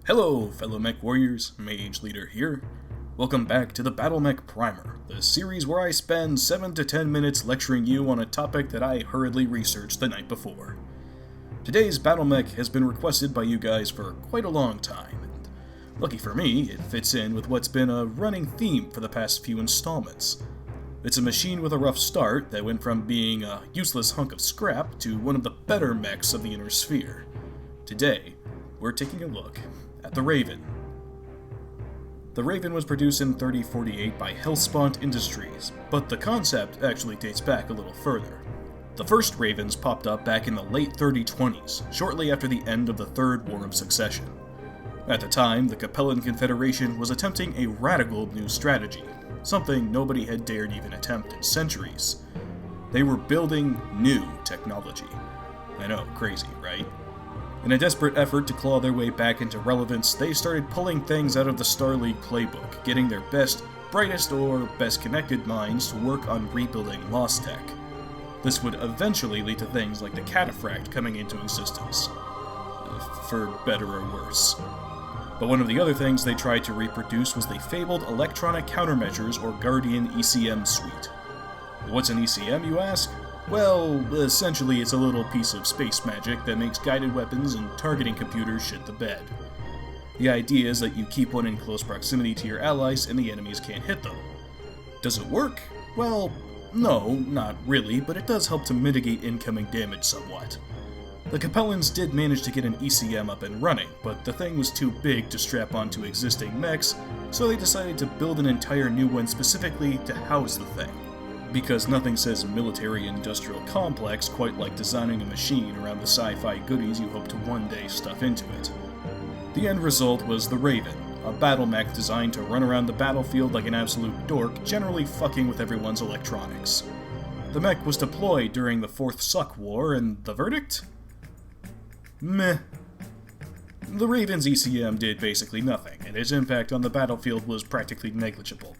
Hello, fellow mech warriors, Mage Leader here. Welcome back to the Battlemech Primer, the series where I spend 7 to 10 minutes lecturing you on a topic that I hurriedly researched the night before. Today's Battlemech has been requested by you guys for quite a long time, and lucky for me, it fits in with what's been a running theme for the past few installments. It's a machine with a rough start that went from being a useless hunk of scrap to one of the better mechs of the inner sphere. Today, we're taking a look at the Raven. The Raven was produced in 3048 by Hellspawn Industries, but the concept actually dates back a little further. The first Ravens popped up back in the late 3020s, shortly after the end of the Third War of Succession. At the time, the Capellan Confederation was attempting a radical new strategy, something nobody had dared even attempt in centuries. They were building new technology. I know, crazy, right? In a desperate effort to claw their way back into relevance, they started pulling things out of the Star League playbook, getting their best, brightest, or best connected minds to work on rebuilding lost tech. This would eventually lead to things like the Cataphract coming into existence. For better or worse. But one of the other things they tried to reproduce was the fabled Electronic Countermeasures or Guardian ECM suite. What's an ECM, you ask? Well, essentially it's a little piece of space magic that makes guided weapons and targeting computers shit the bed. The idea is that you keep one in close proximity to your allies and the enemies can't hit them. Does it work? Well, no, not really, but it does help to mitigate incoming damage somewhat. The Capellans did manage to get an ECM up and running, but the thing was too big to strap onto existing mechs, so they decided to build an entire new one specifically to house the thing. Because nothing says military-industrial complex quite like designing a machine around the sci-fi goodies you hope to one day stuff into it. The end result was the Raven, a battle mech designed to run around the battlefield like an absolute dork, generally fucking with everyone's electronics. The mech was deployed during the Fourth Suck War, and the verdict? Meh. The Raven's ECM did basically nothing, and its impact on the battlefield was practically negligible.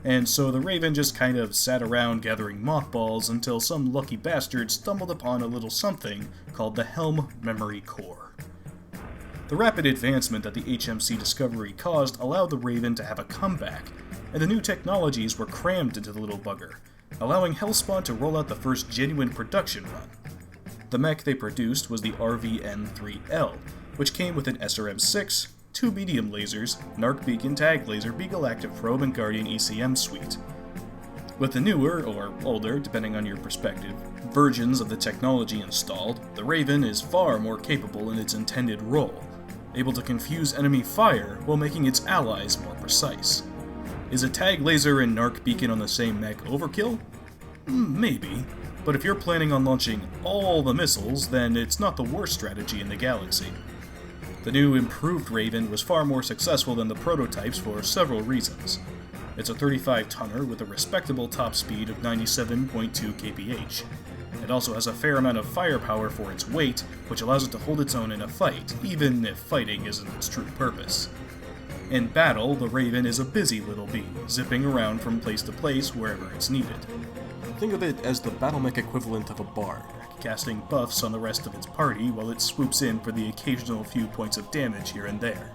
And so the Raven just kind of sat around gathering mothballs until some lucky bastard stumbled upon a little something called the Helm Memory Core. The rapid advancement that the HMC discovery caused allowed the Raven to have a comeback, and the new technologies were crammed into the little bugger, allowing Hellspawn to roll out the first genuine production run. The mech they produced was the RVN-3L, which came with an SRM-6, 2 medium lasers, Narc Beacon Tag Laser, Beagle Active Probe, and Guardian ECM suite. With the newer, or older, depending on your perspective, versions of the technology installed, the Raven is far more capable in its intended role, able to confuse enemy fire while making its allies more precise. Is a Tag Laser and Narc Beacon on the same mech overkill? Maybe, but if you're planning on launching all the missiles, then it's not the worst strategy in the galaxy. The new improved Raven was far more successful than the prototypes for several reasons. It's a 35-tonner with a respectable top speed of 97.2 kph. It also has a fair amount of firepower for its weight, which allows it to hold its own in a fight, even if fighting isn't its true purpose. In battle, the Raven is a busy little bee, zipping around from place to place wherever it's needed. Think of it as the Battlemech equivalent of a bard, casting buffs on the rest of its party while it swoops in for the occasional few points of damage here and there.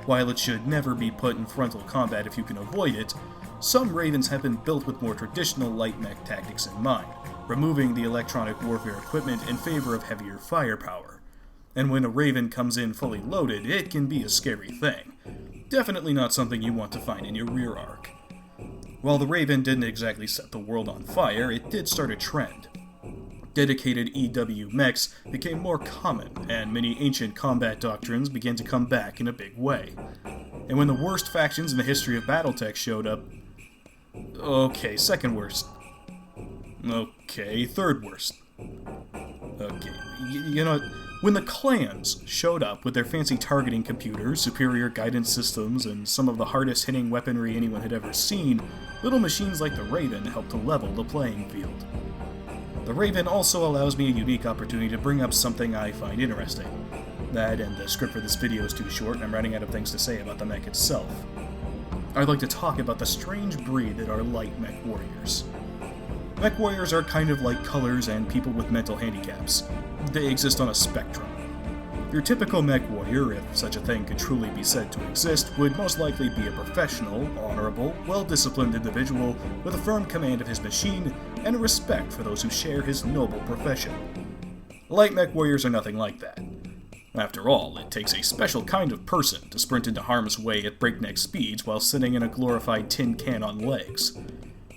While it should never be put in frontal combat if you can avoid it, some Ravens have been built with more traditional light mech tactics in mind, removing the electronic warfare equipment in favor of heavier firepower. And when a Raven comes in fully loaded, it can be a scary thing. Definitely not something you want to find in your rear arc. While the Raven didn't exactly set the world on fire, it did start a trend. Dedicated EW mechs became more common, and many ancient combat doctrines began to come back in a big way. And when the worst factions in the history of Battletech showed up... Okay, second worst. Okay, third worst. Okay, you know what? When the clans showed up with their fancy targeting computers, superior guidance systems, and some of the hardest hitting weaponry anyone had ever seen, little machines like the Raven helped to level the playing field. The Raven also allows me a unique opportunity to bring up something I find interesting. That and the script for this video is too short and I'm running out of things to say about the mech itself. I'd like to talk about the strange breed that are light mech warriors. Mech warriors are kind of like colors and people with mental handicaps. They exist on a spectrum. Your typical mech warrior, if such a thing could truly be said to exist, would most likely be a professional, honorable, well-disciplined individual with a firm command of his machine and a respect for those who share his noble profession. Light mech warriors are nothing like that. After all, it takes a special kind of person to sprint into harm's way at breakneck speeds while sitting in a glorified tin can on legs.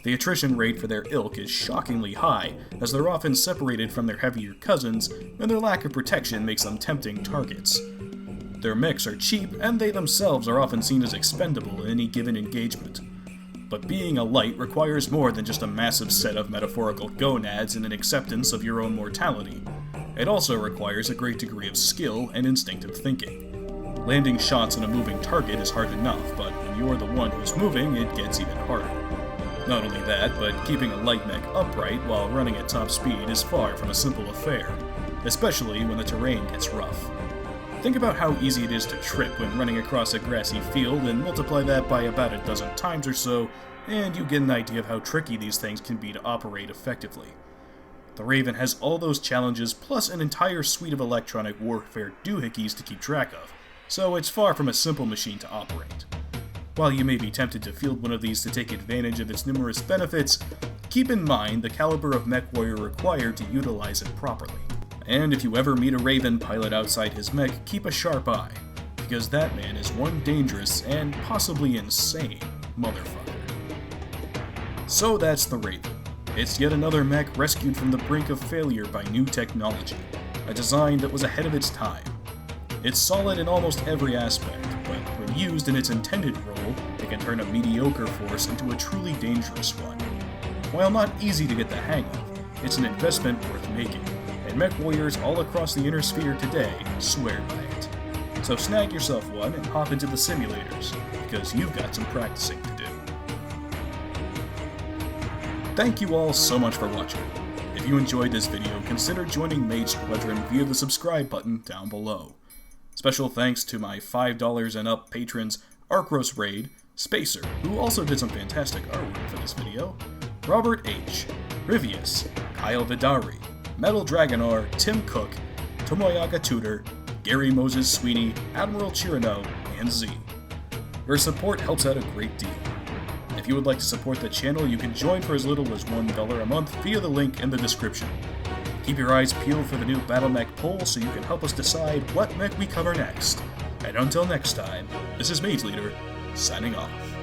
The attrition rate for their ilk is shockingly high, as they're often separated from their heavier cousins, and their lack of protection makes them tempting targets. Their mechs are cheap, and they themselves are often seen as expendable in any given engagement. But being a light requires more than just a massive set of metaphorical gonads and an acceptance of your own mortality. It also requires a great degree of skill and instinctive thinking. Landing shots on a moving target is hard enough, but when you're the one who's moving, it gets even harder. Not only that, but keeping a light mech upright while running at top speed is far from a simple affair, especially when the terrain gets rough. Think about how easy it is to trip when running across a grassy field and multiply that by about a dozen times or so, and you get an idea of how tricky these things can be to operate effectively. The Raven has all those challenges plus an entire suite of electronic warfare doohickeys to keep track of, so it's far from a simple machine to operate. While you may be tempted to field one of these to take advantage of its numerous benefits, keep in mind the caliber of mech warrior required to utilize it properly. And if you ever meet a Raven pilot outside his mech, keep a sharp eye, because that man is one dangerous and possibly insane motherfucker. So that's the Raven. It's yet another mech rescued from the brink of failure by new technology, a design that was ahead of its time. It's solid in almost every aspect, but when used in its intended role, it can turn a mediocre force into a truly dangerous one. While not easy to get the hang of, it's an investment worth making, and mech warriors all across the inner sphere today swear by it. So snag yourself one and hop into the simulators, because you've got some practicing to do. Thank you all so much for watching. If you enjoyed this video, consider joining Mage Squadron via the subscribe button down below. Special thanks to my $5 and up patrons Arcros Raid, Spacer, who also did some fantastic artwork for this video, Robert H., Rivius, Kyle Vidari, Metal Dragonor, Tim Cook, Tomoyaka Tudor, Gary Moses Sweeney, Admiral Chirino, and Z. Your support helps out a great deal. If you would like to support the channel, you can join for as little as $1 a month via the link in the description. Keep your eyes peeled for the new Battlemech poll so you can help us decide what mech we cover next. And until next time, this is Mage Leader, signing off.